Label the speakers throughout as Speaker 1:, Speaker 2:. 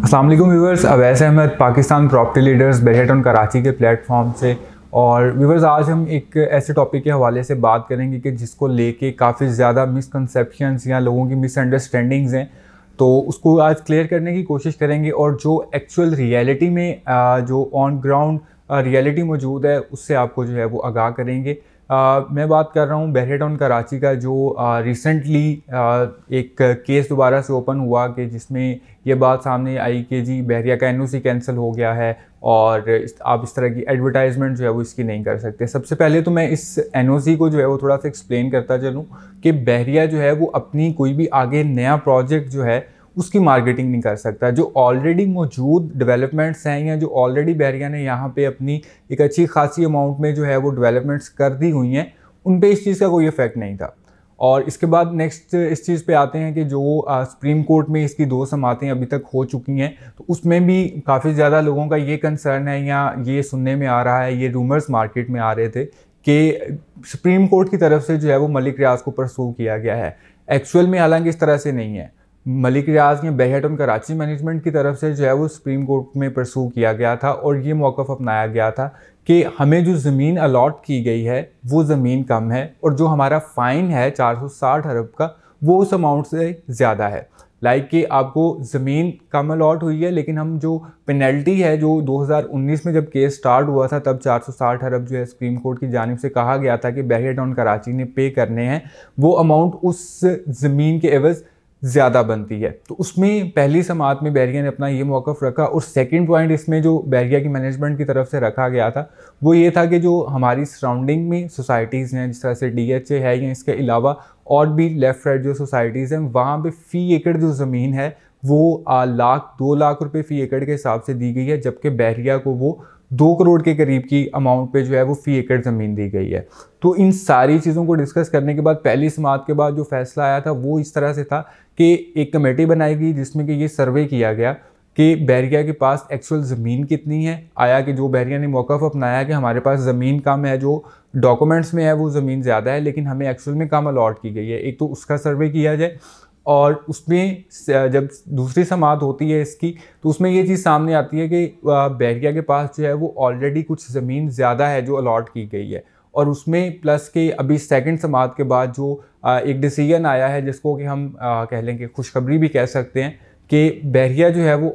Speaker 1: अस्सलाम वालेकुम viewers, Awais Ahmed, Pakistan Property Leaders Bahria Town Karachi के प्लेटफॉर्म से। और व्यूवर्स, आज हम एक ऐसे टॉपिक के हवाले से बात करेंगे कि जिसको लेके काफ़ी ज़्यादा मिसकंसेप्शंस या लोगों की मिसअंडरस्टैंडिंग्स हैं, तो उसको आज क्लियर करने की कोशिश करेंगे। और जो एक्चुअल रियलिटी में जो ऑन ग्राउंड रियलिटी मौजूद है उससे आपको जो है वो आगाह करेंगे। मैं बात कर रहा हूँ बहरिया टाउन कराची का, जो रिसेंटली एक केस दोबारा से ओपन हुआ कि जिसमें ये बात सामने आई कि जी बहरिया का एनओसी कैंसिल हो गया है और आप इस तरह की एडवर्टाइजमेंट जो है वो इसकी नहीं कर सकते। सबसे पहले तो मैं इस एनओसी को जो है वो थोड़ा सा एक्सप्लेन करता चलूँ कि बहरिया जो है वो अपनी कोई भी आगे नया प्रोजेक्ट जो है उसकी मार्केटिंग नहीं कर सकता। जो ऑलरेडी मौजूद डेवलपमेंट्स हैं या जो ऑलरेडी बहरिया ने यहाँ पे अपनी एक अच्छी खासी अमाउंट में जो है वो डेवलपमेंट्स कर दी हुई हैं, उन पे इस चीज़ का कोई इफेक्ट नहीं था। और इसके बाद नेक्स्ट इस चीज़ पे आते हैं कि जो सुप्रीम कोर्ट में इसकी 2 समातें अभी तक हो चुकी हैं, तो उसमें भी काफ़ी ज़्यादा लोगों का ये कंसर्न है या ये सुनने में आ रहा है, ये रूमर्स मार्केट में आ रहे थे कि सुप्रीम कोर्ट की तरफ से जो है वो मलिक रियाज को परसू किया गया है। एक्चुअल में हालांकि इस तरह से नहीं है। मलिक रियाज ने बहरिया टाउन कराची मैनेजमेंट की तरफ से जो है वो सुप्रीम कोर्ट में परसू किया गया था और ये मौक़िफ़ अपनाया गया था कि हमें जो ज़मीन अलॉट की गई है वो ज़मीन कम है और जो हमारा फ़ाइन है 460 अरब का वो उस अमाउंट से ज़्यादा है। लाइक कि आपको ज़मीन कम अलॉट हुई है, लेकिन हम जो पेनल्टी है जो 2019 में जब केस स्टार्ट हुआ था तब 460 अरब जो है सुप्रीम कोर्ट की जानिब से कहा गया था कि बहरिया टाउन कराची ने पे करने हैं, वो अमाउंट उस ज़मीन के एवज़ ज़्यादा बनती है। तो उसमें पहली समात में बहरिया ने अपना ये मौक़िफ़ रखा। और सेकंड पॉइंट इसमें जो बहरिया की मैनेजमेंट की तरफ से रखा गया था वो ये था कि जो हमारी सराउंडिंग में सोसाइटीज़ हैं, जिस तरह से DHA है या इसके अलावा और भी लेफ़्ट राइट जो सोसाइटीज़ हैं, वहाँ पे फ़ी एकड़ जो ज़मीन है वो 2 लाख रुपए फ़ी एकड़ के हिसाब से दी गई है, जबकि बहरिया को वो 2 करोड़ के करीब की अमाउंट पे जो है वो फ़ी एकड़ ज़मीन दी गई है। तो इन सारी चीज़ों को डिस्कस करने के बाद पहली समात के बाद जो फैसला आया था वो इस तरह से था कि एक कमेटी बनाई गई जिसमें कि ये सर्वे किया गया कि बहरिया के पास एक्चुअल ज़मीन कितनी है। आया कि जो बहरिया ने मौक़िफ़ अपनाया कि हमारे पास ज़मीन कम है, जो डॉक्यूमेंट्स में है वो ज़मीन ज़्यादा है, लेकिन हमें एक्चुअल में कम अलॉट की गई है। एक तो उसका सर्वे किया जाए और उसमें जब दूसरी समात होती है इसकी, तो उसमें ये चीज़ सामने आती है कि बहरिया के पास जो है वो ऑलरेडी कुछ ज़मीन ज़्यादा है जो अलॉट की गई है। और उसमें प्लस के अभी सेकंड समात के बाद जो एक डिसीजन आया है जिसको कि हम कह लेंगे खुशखबरी भी कह सकते हैं कि बहरिया जो है वो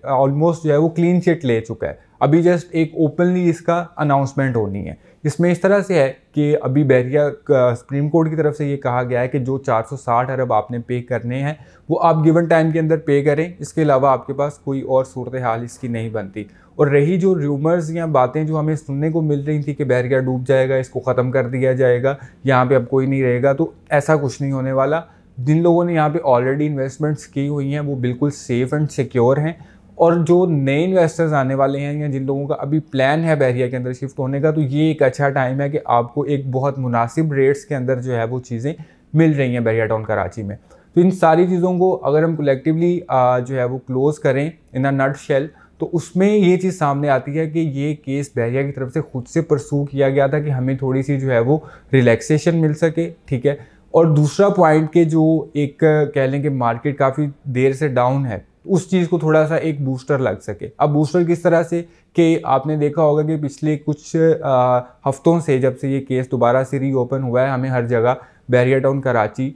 Speaker 1: ऑलमोस्ट जो है वो क्लीन चिट ले चुका है। अभी जस्ट एक ओपनली इसका अनाउंसमेंट होनी है। इसमें इस तरह से है कि अभी बहरिया सुप्रीम कोर्ट की तरफ से ये कहा गया है कि जो 460 अरब आपने पे करने हैं वो आप गिवन टाइम के अंदर पे करें, इसके अलावा आपके पास कोई और सूरत हाल इसकी नहीं बनती। और रही जो रूमर्स या बातें जो हमें सुनने को मिल रही थी कि बहरिया डूब जाएगा, इसको ख़त्म कर दिया जाएगा, यहाँ पे अब कोई नहीं रहेगा, तो ऐसा कुछ नहीं होने वाला। जिन लोगों ने यहाँ पे ऑलरेडी इन्वेस्टमेंट्स की हुई हैं वो बिल्कुल सेफ़ एंड सिक्योर हैं। और जो नए इन्वेस्टर्स आने वाले हैं या जिन लोगों का अभी प्लान है बहरिया के अंदर शिफ्ट होने का, तो ये एक अच्छा टाइम है कि आपको एक बहुत मुनासिब रेट्स के अंदर जो है वो चीज़ें मिल रही हैं बहरिया टाउन कराची में। तो इन सारी चीज़ों को अगर हम कलेक्टिवली जो है वो क्लोज़ करें इन अ नट शेल, तो उसमें ये चीज़ सामने आती है कि ये केस बहरिया की तरफ से खुद से परसू किया गया था कि हमें थोड़ी सी जो है वो रिलैक्सेशन मिल सके, ठीक है। और दूसरा पॉइंट के जो एक कह लें कि मार्केट काफ़ी देर से डाउन है, उस चीज़ को थोड़ा सा एक बूस्टर लग सके। अब बूस्टर किस तरह से कि आपने देखा होगा कि पिछले कुछ हफ्तों से जब से ये केस दोबारा से रीओपन हुआ है, हमें हर जगह बहरिया टाउन कराची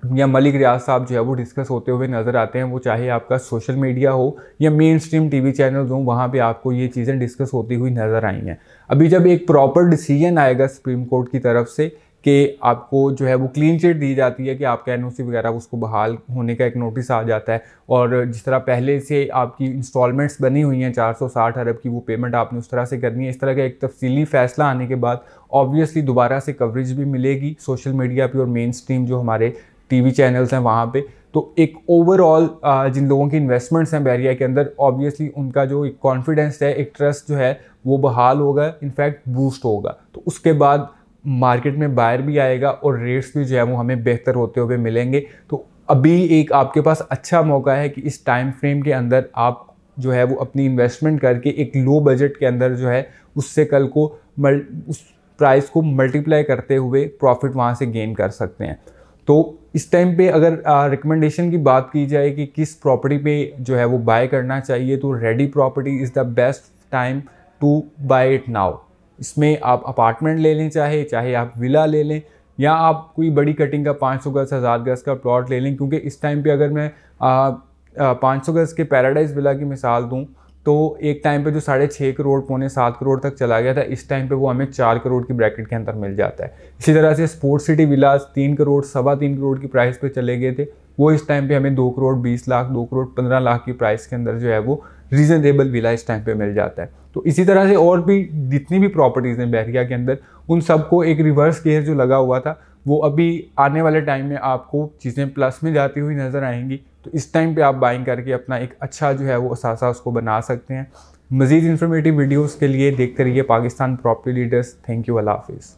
Speaker 1: या मलिक रियाज साहब जो है वो डिस्कस होते हुए नज़र आते हैं। वो चाहे आपका सोशल मीडिया हो या मेन स्ट्रीम TV चैनल्स हों, वहाँ पे आपको ये चीज़ें डिस्कस होती हुई नज़र आई हैं। अभी जब एक प्रॉपर डिसीजन आएगा सुप्रीम कोर्ट की तरफ से कि आपको जो है वो क्लीन चिट दी जाती है कि आपका NOC वगैरह उसको बहाल होने का एक नोटिस आ जाता है, और जिस तरह पहले से आपकी इंस्टॉलमेंट्स बनी हुई हैं 460 अरब की, वो पेमेंट आपने उस तरह से करनी है। इस तरह का एक तफसीली फ़ैसला आने के बाद ऑब्वियसली दोबारा से कवरेज भी मिलेगी सोशल मीडिया पे और मेन स्ट्रीम जो हमारे TV चैनल्स हैं वहाँ पे। तो एक ओवरऑल जिन लोगों की इन्वेस्टमेंट्स हैं बहरिया के अंदर, ऑब्वियसली उनका जो एक कॉन्फिडेंस है, एक ट्रस्ट जो है वो बहाल होगा, इनफैक्ट बूस्ट होगा। तो उसके बाद मार्केट में बायर भी आएगा और रेट्स भी जो है वो हमें बेहतर होते हुए मिलेंगे। तो अभी एक आपके पास अच्छा मौका है कि इस टाइम फ्रेम के अंदर आप जो है वो अपनी इन्वेस्टमेंट करके एक लो बजट के अंदर जो है उससे कल को उस प्राइस को मल्टीप्लाई करते हुए प्रॉफिट वहाँ से गेन कर सकते हैं। तो इस टाइम पे अगर रिकमेंडेशन की बात की जाए कि किस प्रॉपर्टी पे जो है वो बाय करना चाहिए, तो ready property is the best time to buy it now. इसमें आप अपार्टमेंट ले लें, चाहे आप विला ले लें, या आप कोई बड़ी कटिंग का 500 गज 1000 गज का प्लॉट ले लें, क्योंकि इस टाइम पे अगर मैं 500 गज के पैराडाइज विला की मिसाल दूं तो एक टाइम पे जो 6.5 करोड़ पौने 7 करोड़ तक चला गया था, इस टाइम पे वो हमें 4 करोड़ की ब्रैकेट के अंदर मिल जाता है। इसी तरह से स्पोर्ट्स सिटी विलास 3 करोड़ 3.25 करोड़ की प्राइस पे चले गए थे, वो इस टाइम पे हमें 2 करोड़ 20 लाख 2 करोड़ 15 लाख की प्राइस के अंदर जो है वो रीजनेबल विला इस टाइम पे मिल जाता है। तो इसी तरह से और भी जितनी भी प्रॉपर्टीज़ हैं बहरिया के अंदर, उन सबको एक रिवर्स गेयर जो लगा हुआ था वो अभी आने वाले टाइम में आपको चीज़ें प्लस में जाती हुई नज़र आएंगी। तो इस टाइम पे आप बाइंग करके अपना एक अच्छा जो है वो असासा उसको बना सकते हैं। मज़ीद इन्फॉर्मेटिव वीडियोस के लिए देखते रहिए Pakistan Property Leaders. Thank you, अल्लाह हाफिज़।